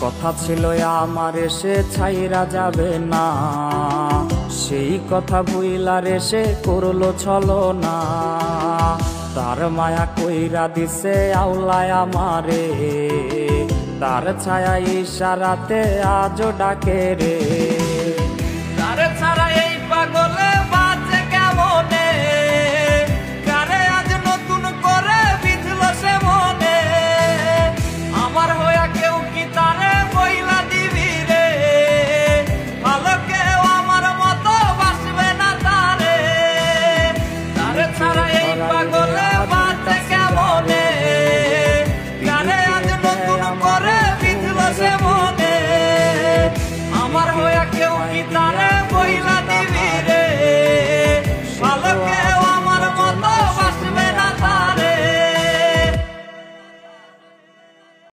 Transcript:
কথা ছিল আমার সে ছাইরা যাবে না, সেই কথা ভুইলা রে সে করলো ছলনা। তার মায়া কইরা দিছে আউলায় আমারে, তার ছায়া ইশারাতে আজও ডাকে রে। তার ছাড়া এই পাগল